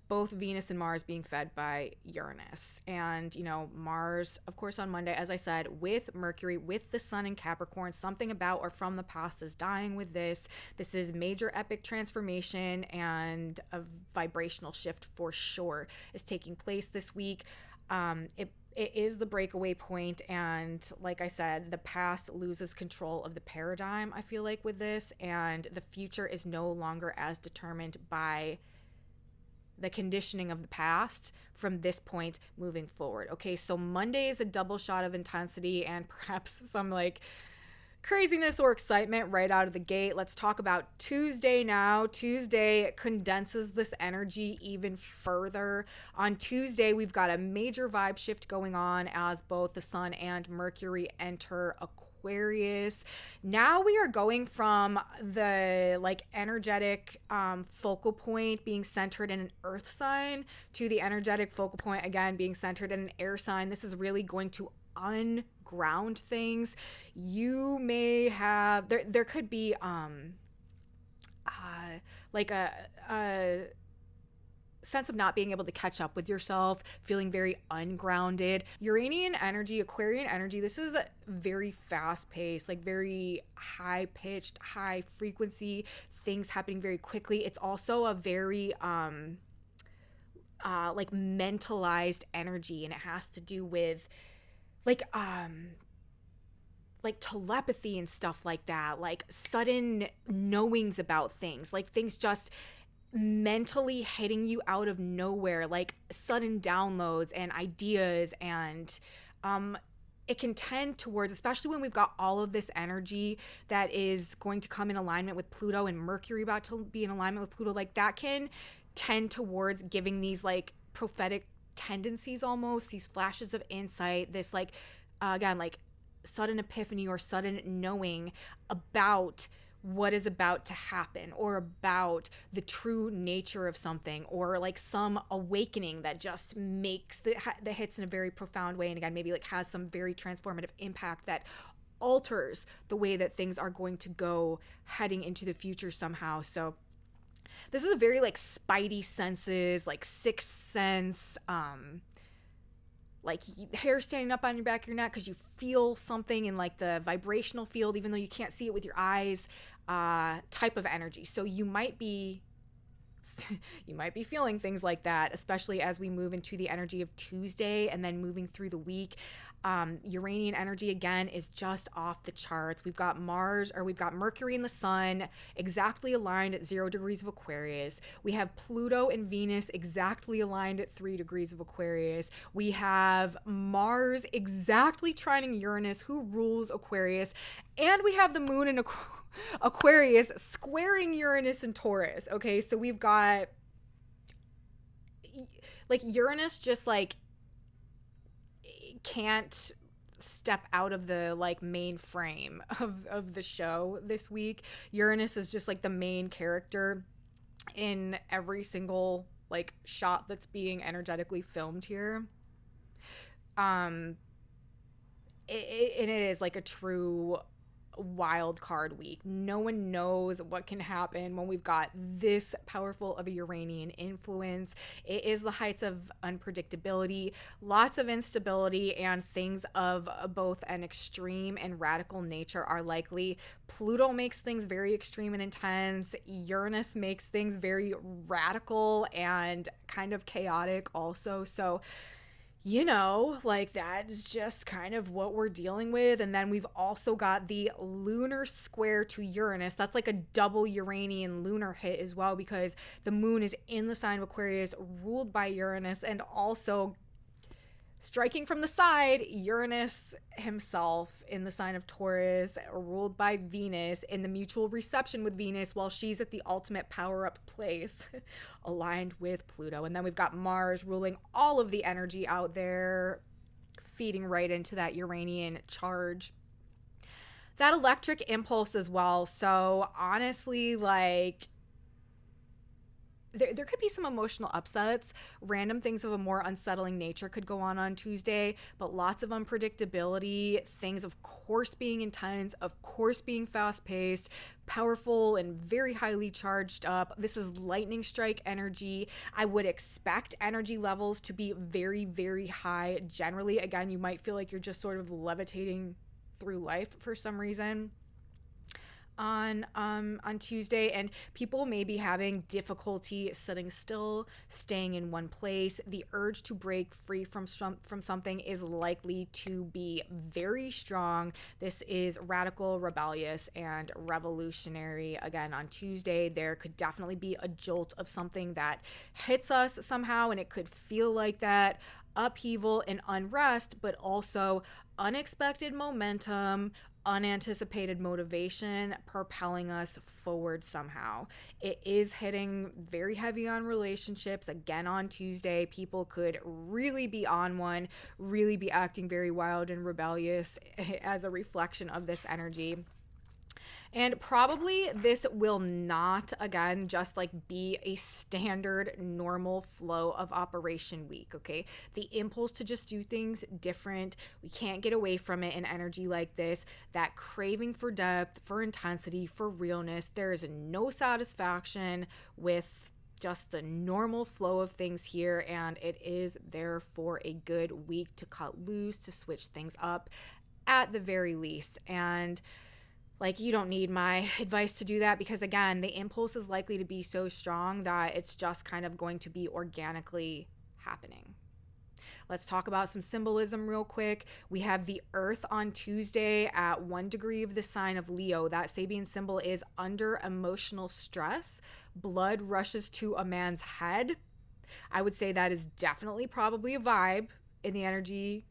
both Venus and Mars being fed by Uranus. And, you know, Mars, of course, on Monday, as I said, with Mercury, with the sun in Capricorn, something about or from the past is dying with this. This is major epic transformation, and a vibrational shift for sure is taking place this week. It is the breakaway point, and like I said, the past loses control of the paradigm, I feel like, with this, and the future is no longer as determined by the conditioning of the past from this point moving forward. Okay, so Monday is a double shot of intensity and perhaps some like craziness or excitement right out of the gate. Let's talk about Tuesday now. Tuesday condenses this energy even further. On Tuesday, we've got a major vibe shift going on as both the sun and Mercury enter Aquarius. Now we are going from the like energetic focal point being centered in an earth sign to the energetic focal point again being centered in an air sign. This is really going to unground things. You may have there could be like a sense of not being able to catch up with yourself, feeling very ungrounded. Uranian energy, Aquarian energy, this is very fast paced, like very high pitched, high frequency, things happening very quickly. It's also a very like mentalized energy, and it has to do with like telepathy and stuff like that, like sudden knowings about things, like things just mentally hitting you out of nowhere, like sudden downloads and ideas. And it can tend towards, especially when we've got all of this energy that is going to come in alignment with Pluto and Mercury about to be in alignment with Pluto, like that can tend towards giving these like prophetic tendencies, almost these flashes of insight, this like again like sudden epiphany or sudden knowing about what is about to happen, or about the true nature of something, or like some awakening that just makes that hits in a very profound way, and again maybe like has some very transformative impact that alters the way that things are going to go heading into the future somehow. So This is a very like spidey senses, like sixth sense, like hair standing up on your back of your neck because you feel something in like the vibrational field, even though you can't see it with your eyes, type of energy. So you might be feeling things like that, especially as we move into the energy of Tuesday and then moving through the week. Uranian energy again is just off the charts. We've got Mercury and the Sun exactly aligned at 0 degrees of Aquarius. We have Pluto and Venus exactly aligned at 3 degrees of Aquarius. We have Mars exactly trining Uranus, who rules Aquarius. And we have the moon in Aquarius squaring Uranus and Taurus. Okay, so we've got like Uranus just like can't step out of the like main frame of the show this week. Uranus is just like the main character in every single like shot that's being energetically filmed here. And it is like a true wild card week. No one knows what can happen when we've got this powerful of a Uranian influence. It is the heights of unpredictability, lots of instability, and things of both an extreme and radical nature are likely. Pluto makes things very extreme and intense. Uranus makes things very radical and kind of chaotic also. So like that is just kind of what we're dealing with. And then we've also got the lunar square to Uranus. That's like a double Uranian lunar hit as well, because the moon is in the sign of Aquarius, ruled by Uranus, and also striking from the side, Uranus himself in the sign of Taurus, ruled by Venus, in the mutual reception with Venus, while she's at the ultimate power-up place, aligned with Pluto. And then we've got Mars ruling all of the energy out there, feeding right into that Uranian charge. That electric impulse as well. So honestly, like, there could be some emotional upsets. Random things of a more unsettling nature could go on Tuesday, but lots of unpredictability, things of course being intense, of course being fast-paced, powerful, and very highly charged up. This is lightning strike energy. I would expect energy levels to be very, very high. Generally, again, you might feel like you're just sort of levitating through life for some reason on Tuesday, and people may be having difficulty sitting still, staying in one place. The urge to break free from something is likely to be very strong. This is radical, rebellious, and revolutionary. Again, on Tuesday, there could definitely be a jolt of something that hits us somehow, and it could feel like that upheaval and unrest, but also unexpected momentum, unanticipated motivation propelling us forward somehow. It is hitting very heavy on relationships. Again, on Tuesday, people could really be on one, really be acting very wild and rebellious as a reflection of this energy. And probably this will not, again, just like be a standard normal flow of operation week, okay? The impulse to just do things different, we can't get away from it in energy like this. That craving for depth, for intensity, for realness, there is no satisfaction with just the normal flow of things here, and it is therefore a good week to cut loose, to switch things up at the very least. And like, you don't need my advice to do that, because again, the impulse is likely to be so strong that it's just kind of going to be organically happening. Let's talk about some symbolism real quick. We have the Earth on Tuesday at 1 degree of the sign of Leo. That Sabian symbol is under emotional stress. Blood rushes to a man's head. I would say that is definitely probably a vibe in the energy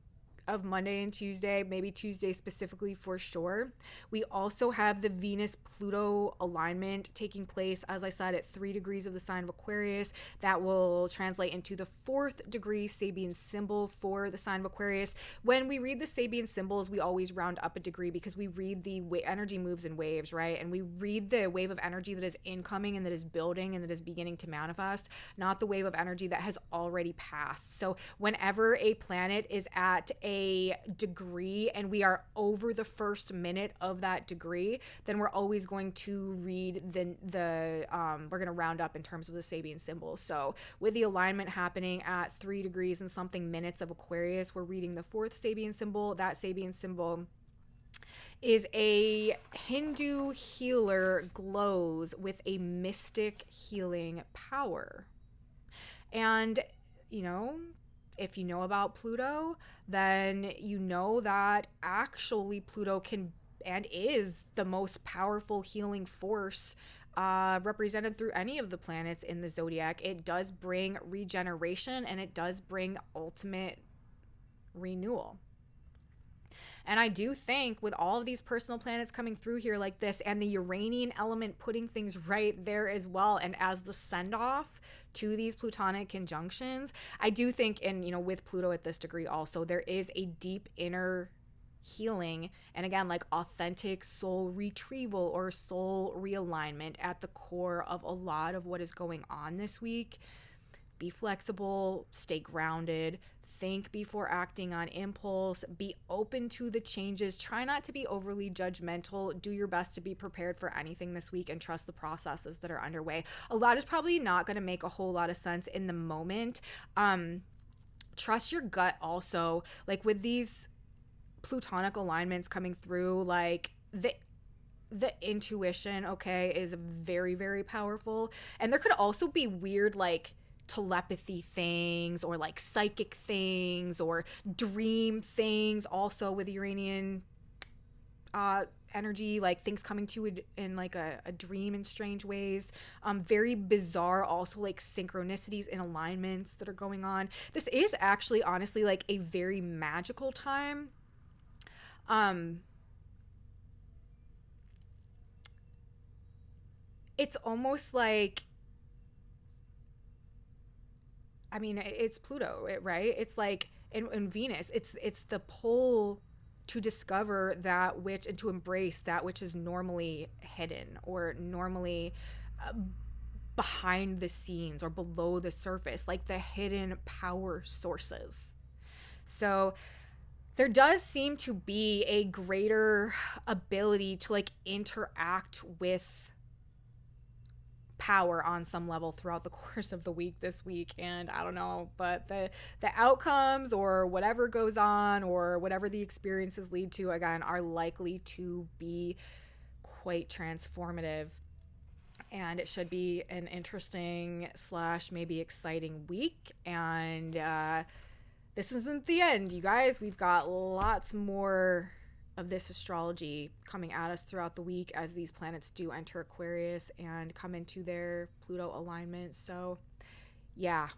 of Monday and Tuesday, maybe Tuesday specifically for sure. We also have the Venus-Pluto alignment taking place, as I said, at 3 degrees of the sign of Aquarius. That will translate into the 4th degree Sabian symbol for the sign of Aquarius. When we read the Sabian symbols, we always round up a degree because we read the energy moves in waves, right? And we read the wave of energy that is incoming and that is building and that is beginning to manifest, not the wave of energy that has already passed. So whenever a planet is at a a degree and we are over the first minute of that degree, then we're always going to read we're going to round up in terms of the Sabian symbol. So with the alignment happening at 3 degrees and something minutes of Aquarius, we're reading the 4th Sabian symbol. That Sabian symbol is a Hindu healer, glows with a mystic healing power. And, you know, if you know about Pluto, then you know that actually Pluto can and is the most powerful healing force represented through any of the planets in the zodiac. It does bring regeneration and it does bring ultimate renewal. And I do think with all of these personal planets coming through here like this, and the Uranian element putting things right there as well, and as the send-off to these Plutonic conjunctions, I do think, and, you know, with Pluto at this degree also, there is a deep inner healing, and again, like authentic soul retrieval or soul realignment at the core of a lot of what is going on this week. Be flexible, stay grounded, think before acting on impulse, be open to the changes, try not to be overly judgmental, do your best to be prepared for anything this week, and trust the processes that are underway. A lot is probably not going to make a whole lot of sense in the moment. Trust your gut also, like with these Plutonic alignments coming through, like the intuition, okay, is very, very powerful. And there could also be weird, like, telepathy things or like psychic things or dream things also with Uranian energy, like things coming to you in like a dream in strange ways. Very bizarre also, like synchronicities and alignments that are going on. This is actually honestly like a very magical time. It's almost like, I mean, it's Pluto, right? It's like in Venus, it's the pull to discover that which, and to embrace that which is normally hidden or normally behind the scenes or below the surface, like the hidden power sources. So there does seem to be a greater ability to like interact with power on some level throughout the course of the week this week. And I don't know, but the outcomes or whatever goes on or whatever the experiences lead to, again, are likely to be quite transformative. And it should be an interesting / maybe exciting week. And this isn't the end, you guys. We've got lots more of this astrology coming at us throughout the week as these planets do enter Aquarius and come into their Pluto alignment. So yeah,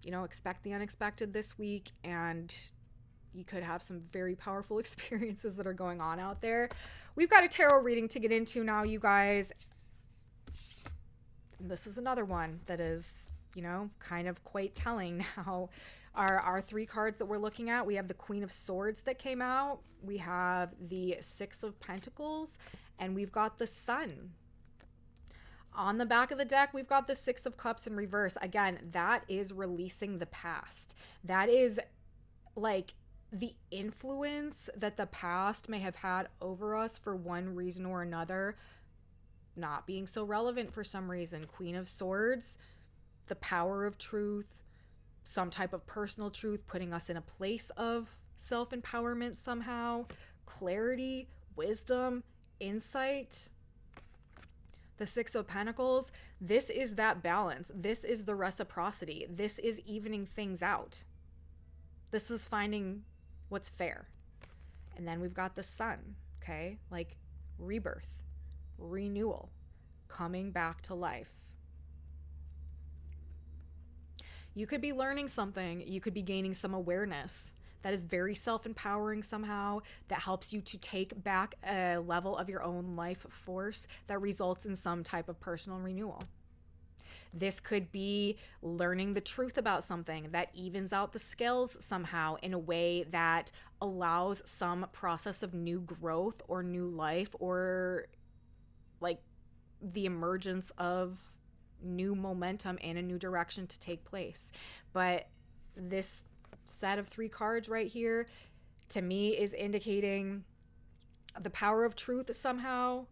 you know, expect the unexpected this week, and you could have some very powerful experiences that are going on out there. We've got a tarot reading to get into now, you guys. And this is another one that is, you know, kind of quite telling now. Our 3 cards that we're looking at, we have the Queen of Swords that came out, we have the 6 of Pentacles, and we've got the Sun. On the back of the deck, we've got the 6 of Cups in reverse. Again, that is releasing the past. That is like the influence that the past may have had over us for one reason or another, not being so relevant for some reason. Queen of Swords, the power of truth, some type of personal truth, putting us in a place of self-empowerment somehow, clarity, wisdom, insight. The 6 of Pentacles, this is that balance. This is the reciprocity. This is evening things out. This is finding what's fair. And then we've got the Sun, okay? Like rebirth, renewal, coming back to life. You could be learning something. You could be gaining some awareness that is very self-empowering somehow, that helps you to take back a level of your own life force that results in some type of personal renewal. This could be learning the truth about something that evens out the scales somehow in a way that allows some process of new growth or new life, or like the emergence of new momentum in a new direction to take place. But this set of 3 cards right here to me is indicating the power of truth somehow,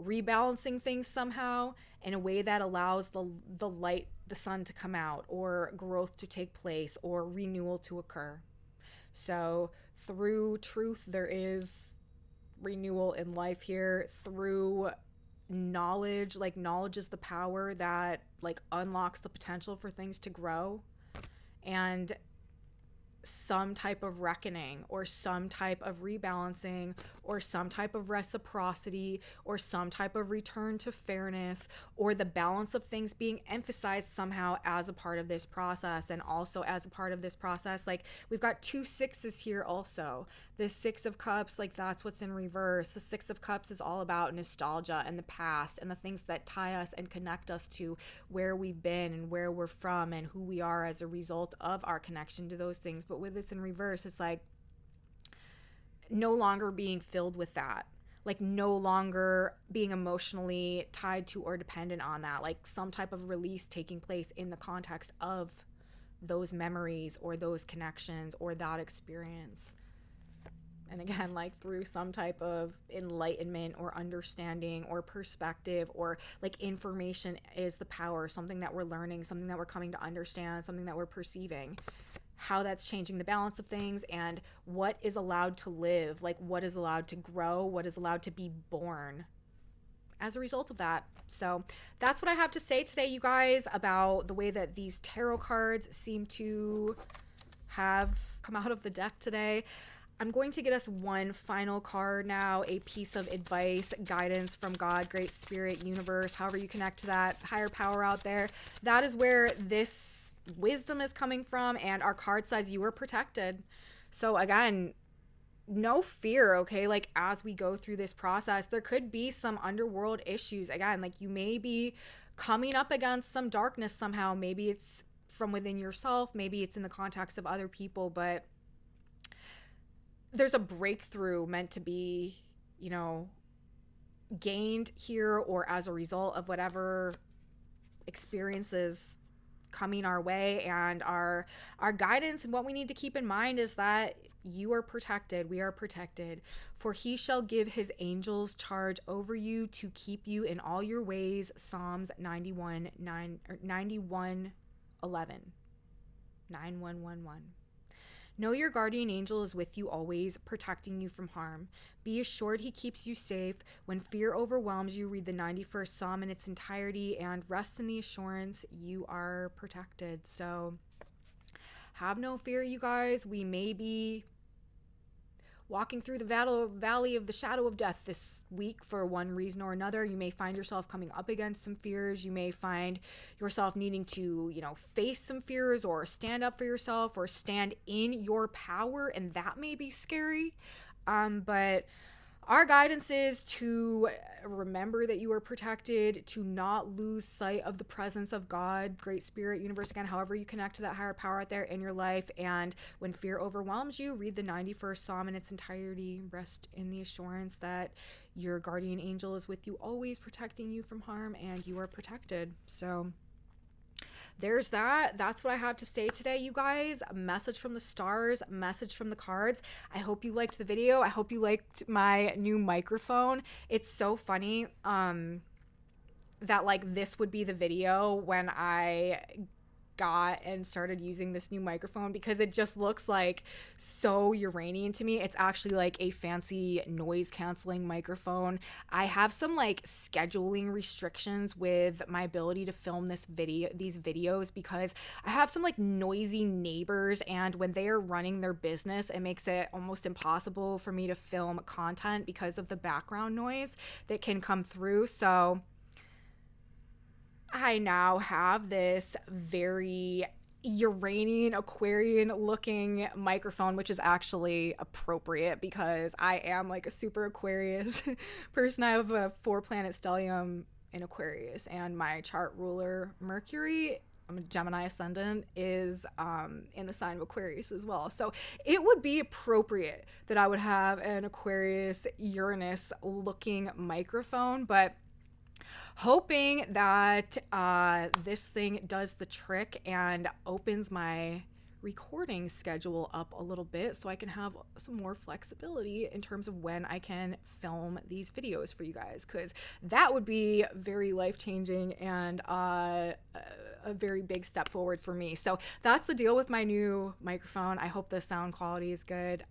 rebalancing things somehow in a way that allows the light, the sun to come out, or growth to take place, or renewal to occur. So through truth, there is renewal in life here. Through knowledge, like knowledge is the power that like unlocks the potential for things to grow. And some type of reckoning, or some type of rebalancing, or some type of reciprocity, or some type of return to fairness, or the balance of things being emphasized somehow as a part of this process. And also as a part of this process, like we've got 2 sixes here also. This 6 of Cups, like that's what's in reverse. The 6 of Cups is all about nostalgia and the past and the things that tie us and connect us to where we've been and where we're from and who we are as a result of our connection to those things. But with this in reverse, it's like no longer being filled with that, like no longer being emotionally tied to or dependent on that, like some type of release taking place in the context of those memories or those connections or that experience. And again, like through some type of enlightenment or understanding or perspective, or like information is the power, something that we're learning, something that we're coming to understand, something that we're perceiving, how that's changing the balance of things and what is allowed to live, like what is allowed to grow, what is allowed to be born as a result of that. So that's what I have to say today, you guys, about the way that these tarot cards seem to have come out of the deck today. I'm going to get us one final card now, a piece of advice, guidance from God, Great Spirit, Universe, however you connect to that higher power out there. That is where this wisdom is coming from, and our card says you are protected. So again, no fear, okay? Like as we go through this process, there could be some underworld issues. Again, like you may be coming up against some darkness somehow. Maybe it's from within yourself, maybe it's in the context of other people, but there's a breakthrough meant to be, you know, gained here, or as a result of whatever experiences coming our way. And our guidance and what we need to keep in mind is that you are protected. We are protected. For he shall give his angels charge over you to keep you in all your ways. Psalms 91:11. 9111. Know your guardian angel is with you always, protecting you from harm. Be assured he keeps you safe. When fear overwhelms you, read the 91st Psalm in its entirety and rest in the assurance you are protected. So have no fear, you guys. We may be walking through the valley of the shadow of death this week for one reason or another. You may find yourself coming up against some fears. You may find yourself needing to, you know, face some fears or stand up for yourself or stand in your power, and that may be scary. But our guidance is to remember that you are protected, to not lose sight of the presence of God, Great Spirit, Universe, again, however you connect to that higher power out there in your life. And when fear overwhelms you, read the 91st Psalm in its entirety. Rest in the assurance that your guardian angel is with you always, protecting you from harm, and you are protected. So there's that. That's what I have to say today, you guys. A message from the stars, message from the cards. I hope you liked the video. I hope you liked my new microphone. It's so funny that like this would be the video when I got and started using this new microphone, because it just looks like so Uranian to me. It's actually like a fancy noise canceling microphone. I have some like scheduling restrictions with my ability to film these videos, because I have some like noisy neighbors, and when they are running their business, it makes it almost impossible for me to film content because of the background noise that can come through. So I now have this very Uranian, Aquarian looking microphone, which is actually appropriate because I am like a super Aquarius person. I have a 4-planet stellium in Aquarius, and my chart ruler, Mercury, I'm a Gemini ascendant, is in the sign of Aquarius as well. So it would be appropriate that I would have an Aquarius Uranus looking microphone, but hoping that this thing does the trick and opens my recording schedule up a little bit so I can have some more flexibility in terms of when I can film these videos for you guys, because that would be very life-changing and a very big step forward for me. So that's the deal with my new microphone. I hope the sound quality is good.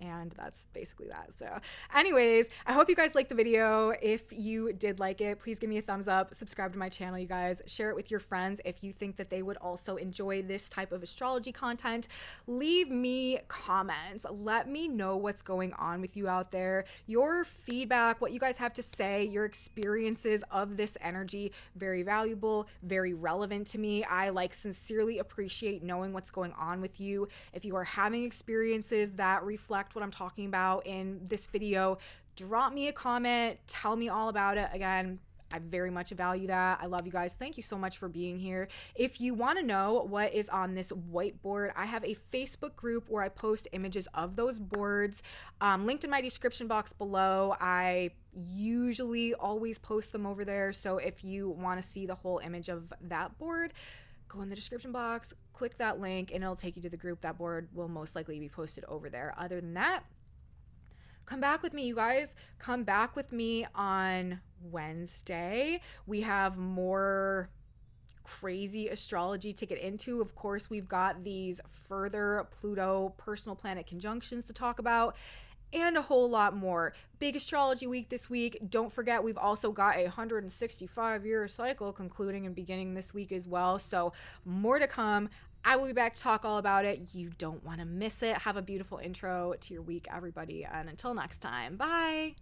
And that's basically that. So anyways, I hope you guys liked the video. If you did like it, please give me a thumbs up, subscribe to my channel, you guys, share it with your friends if you think that they would also enjoy this type of astrology content. Leave me comments, let me know what's going on with you out there, your feedback, what you guys have to say, your experiences of this energy, very valuable, very relevant to me. I sincerely appreciate knowing what's going on with you. If you are having experiences that reflect what I'm talking about in this video, drop me a comment, tell me all about it. Again, I very much value that. I love you guys. Thank you so much for being here. If you want to know what is on this whiteboard, I have a Facebook group where I post images of those boards, linked in my description box below. I usually always post them over there. So if you want to see the whole image of that board, go in the description box, click that link, and it'll take you to the group. That board will most likely be posted over there. Other than that, come back with me, you guys. Come back with me on Wednesday. We have more crazy astrology to get into. Of course, we've got these further Pluto personal planet conjunctions to talk about, and a whole lot more. Big astrology week this week. Don't forget, we've also got a 165-year cycle concluding and beginning this week as well. So more to come. I will be back to talk all about it. You don't want to miss it. Have a beautiful intro to your week, everybody. And until next time, bye.